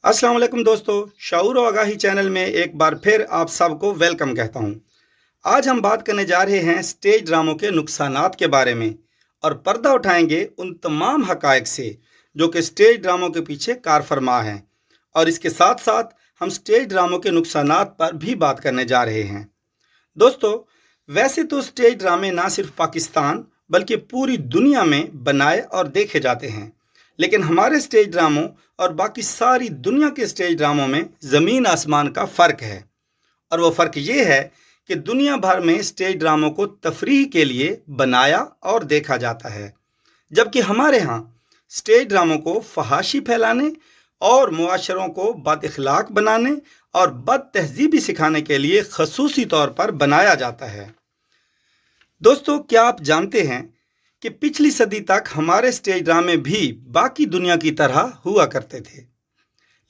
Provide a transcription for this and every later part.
अस्सलाम वालेकुम दोस्तों, शऊर और आगाही चैनल में एक बार फिर आप सबको वेलकम कहता हूँ। आज हम बात करने जा रहे हैं स्टेज ड्रामों के नुकसानात के बारे में और पर्दा उठाएंगे उन तमाम हकायक से जो कि स्टेज ड्रामों के पीछे कार फरमा हैं। और इसके साथ साथ हम स्टेज ड्रामों के नुकसानात पर भी बात करने जा रहे हैं। दोस्तों, वैसे तो स्टेज ड्रामे ना सिर्फ पाकिस्तान बल्कि पूरी दुनिया में बनाए और देखे जाते हैं, लेकिन हमारे स्टेज ड्रामों और बाकी सारी दुनिया के स्टेज ड्रामों में ज़मीन आसमान का फ़र्क है। और वो फ़र्क ये है कि दुनिया भर में स्टेज ड्रामों को तफरीह के लिए बनाया और देखा जाता है, जबकि हमारे यहाँ स्टेज ड्रामों को फहाशी फैलाने और मुआशरों को बद अखलाक बनाने और बद तहजीबी सिखाने के लिए खसूसी तौर पर बनाया जाता है। दोस्तों, क्या आप जानते हैं कि पिछली सदी तक हमारे स्टेज ड्रामे भी बाकी दुनिया की तरह हुआ करते थे,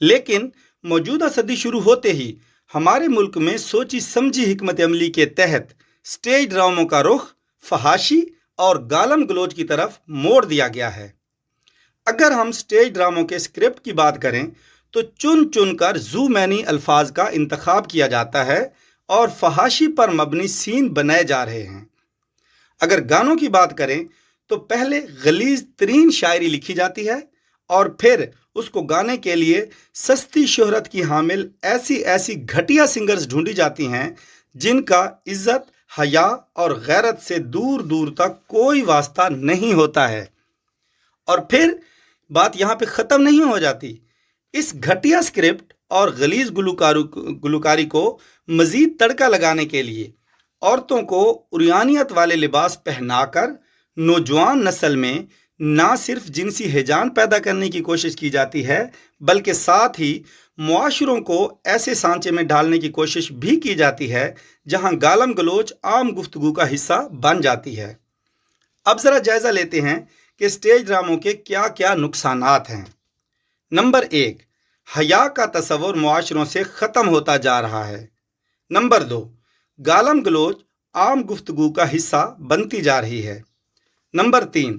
लेकिन मौजूदा सदी शुरू होते ही हमारे मुल्क में सोची समझी हिकमत अमली के तहत स्टेज ड्रामों का रुख फहाशी और गालम गलोच की तरफ मोड़ दिया गया है। अगर हम स्टेज ड्रामों के स्क्रिप्ट की बात करें तो चुन चुन कर जू मैनी अल्फाज का इंतखाब किया जाता है और फहाशी पर मबनी सीन बनाए जा रहे हैं। अगर गानों की बात करें तो पहले गलीज तरीन शायरी लिखी जाती है और फिर उसको गाने के लिए सस्ती शोहरत की हामिल ऐसी ऐसी घटिया सिंगर्स ढूंढी जाती हैं जिनका इज्जत, हया और गैरत से दूर दूर तक कोई वास्ता नहीं होता है। और फिर बात यहाँ पे ख़त्म नहीं हो जाती। इस घटिया स्क्रिप्ट और गलीज गुलकारी को मज़ीद तड़का लगाने के लिए औरतों को उरियानियत वाले लिबास पहनाकर नौजवान नस्ल में ना सिर्फ जिनसी हिजान पैदा करने की कोशिश की जाती है, बल्कि साथ ही मुआशरों को ऐसे सांचे में डालने की कोशिश भी की जाती है जहां गालम गलोच आम गुफ्तगू का हिस्सा बन जाती है। अब ज़रा जायज़ा लेते हैं कि स्टेज ड्रामों के क्या क्या नुकसानात हैं। नंबर 1, हया का तसव्वुर मुआशरों से ख़त्म होता जा रहा है। नंबर 2, गालम गलोच आम गुफ्तगू का हिस्सा बनती जा रही है। नंबर 3,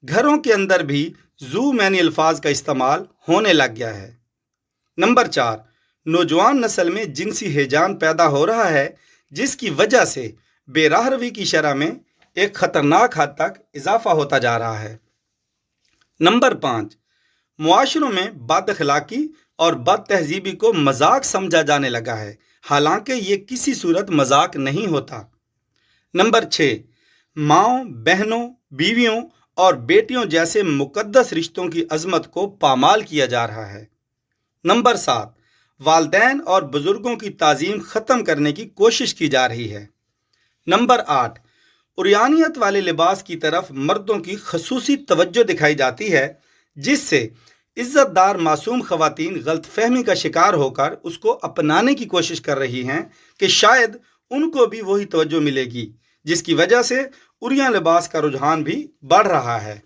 घरों के अंदर भी जू मैनी अल्फाज का इस्तेमाल होने लग गया है। नंबर 4, नौजवान नस्ल में जिनसी हिजान पैदा हो रहा है जिसकी वजह से बेराहरवी की शरह में एक ख़तरनाक हद तक इजाफा होता जा रहा है। नंबर 5, मुआशरों में बद अखलाकी और बद तहजीबी को मजाक समझा जाने लगा है, हालांकि ये किसी सूरत मजाक नहीं होता। नंबर 6, माँओं, बहनों, बीवियों और बेटियों जैसे मुकद्दस रिश्तों की अजमत को पामाल किया जा रहा है। नंबर 7, वालदैन और बुजुर्गों की ताज़ीम ख़त्म करने की कोशिश की जा रही है। नंबर 8, उरियानियत वाले लिबास की तरफ मर्दों की खसूसी तवज्जो दिखाई जाती है, जिससे इज़्ज़तदार मासूम ख़वातीन गलतफहमी का शिकार होकर उसको अपनाने की कोशिश कर रही हैं कि शायद उनको भी वही तवज्जो मिलेगी, जिसकी वजह से उरिया लिबास का रुझान भी बढ़ रहा है।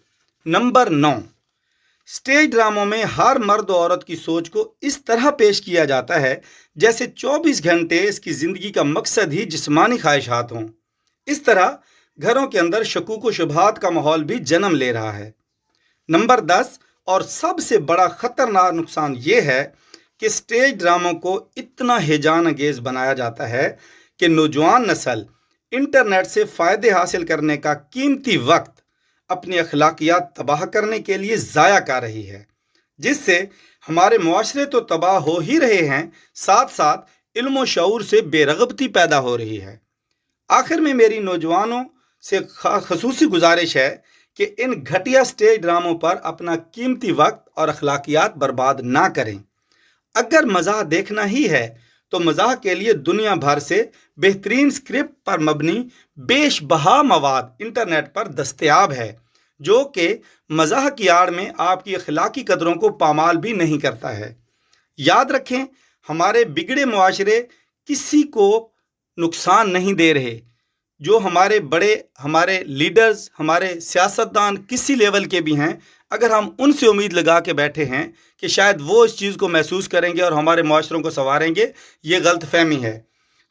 नंबर 9, स्टेज ड्रामों में हर मर्द और औरत की सोच को इस तरह पेश किया जाता है जैसे 24 घंटे इसकी ज़िंदगी का मकसद ही जिस्मानी ख्वाहिशात हों। इस तरह घरों के अंदर शकूक व शुबहात का माहौल भी जन्म ले रहा है। नंबर 10 और सबसे बड़ा ख़तरनाक नुकसान ये है कि स्टेज ड्रामों को इतना हिजान अंगेज बनाया जाता है कि नौजवान नस्ल इंटरनेट से फ़ायदे हासिल करने का कीमती वक्त अपनी अखलाकियात तबाह करने के लिए ज़ाया कर रही है, जिससे हमारे मुआशरे तो तबाह हो ही रहे हैं, साथ साथ इल्म व शऊर से बेरगबती पैदा हो रही है। आखिर में मेरी नौजवानों से खसूसी गुजारिश है कि इन घटिया स्टेज ड्रामों पर अपना कीमती वक्त और अखलाकियात बर्बाद ना करें। अगर मज़ाह देखना ही है तो मज़ाह के लिए दुनिया भर से बेहतरीन स्क्रिप्ट पर मबनी बेशबहा मवाद इंटरनेट पर दस्तयाब है, जो कि मज़ाह की आड़ में आपकी अखलाकी कदरों को पामाल भी नहीं करता है। याद रखें, हमारे बिगड़े मुआशरे किसी को नुकसान नहीं दे रहे। जो हमारे बड़े, हमारे लीडर्स, हमारे सियासतदान किसी लेवल के भी हैं, अगर हम उनसे उम्मीद लगा के बैठे हैं कि शायद वो इस चीज़ को महसूस करेंगे और हमारे मुआशरों को संवारेंगे, ये गलत फहमी है।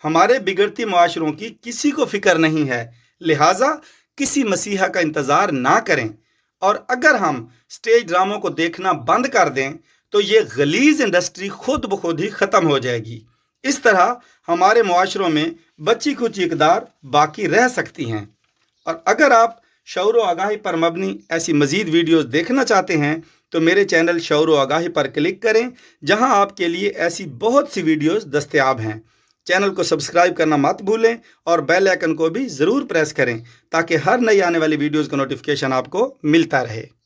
हमारे बिगड़ती मुआशरों की किसी को फ़िक्र नहीं है, लिहाजा किसी मसीहा का इंतज़ार ना करें। और अगर हम स्टेज ड्रामों को देखना बंद कर दें تو یہ غلیظ انڈسٹری خود بخود ہی ختم ہو جائے گی۔ اس طرح ہمارے معاشروں میں بچی کچھ اقدار باقی رہ سکتی ہیں۔ اور اگر آپ شعور و آگاہی پر مبنی ایسی مزید ویڈیوز دیکھنا چاہتے ہیں تو میرے چینل شعور و آگاہی پر کلک کریں، جہاں آپ کے لیے ایسی بہت سی ویڈیوز دستیاب ہیں۔ چینل کو سبسکرائب کرنا مت بھولیں اور بیل آئیکن کو بھی ضرور پریس کریں تاکہ ہر نئی آنے والی ویڈیوز کا نوٹیفیکیشن آپ کو ملتا رہے۔